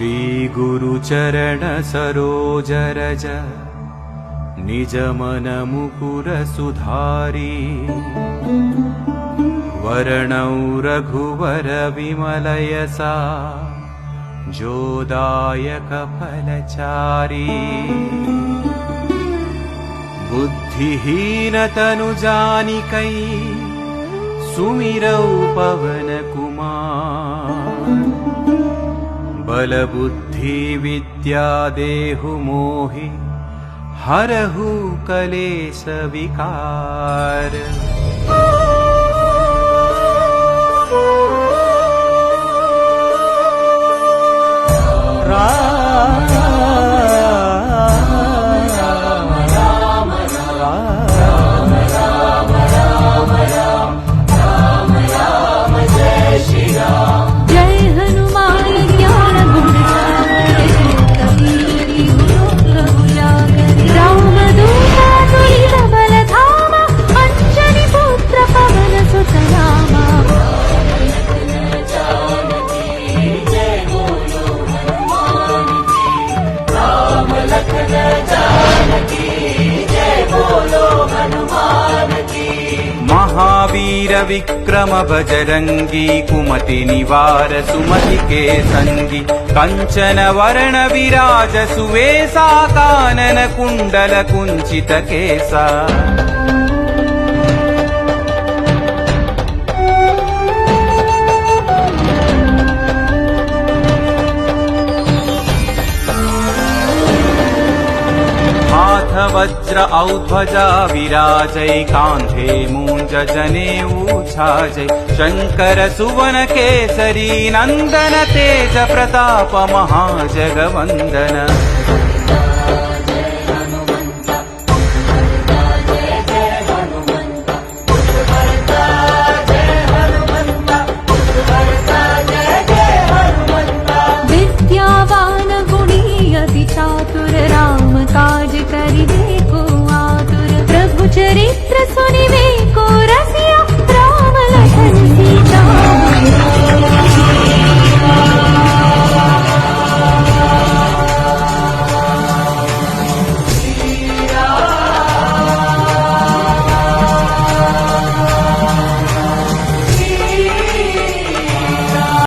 श्री गुरु चरण सरोज रज निज मन मुकुर सुधारी वर्णौ रघुवर विमल यसा जोदायक फलचारी बुद्धिहीन तनु जानिकै सुमिरौ पवन कुमार बल बुद्धि विद्या देहु मोहि हरहु कलेश विकार। महावीर विक्रम बजरंगी कुमति निवार सुमति के संगी कंचन वर्ण विराज सुवेशा कानन कुंडल कुंचित केसा वज्र औध्वजा विराजै कांधे मूंज जनेऊ छाजै शंकर सुवन केसरी नंदन तेज प्रताप महाजगवंदन। विद्यावान गुणी अति चातुर राम काज करिबे को आतुर प्रभु चरित्र सुनिबे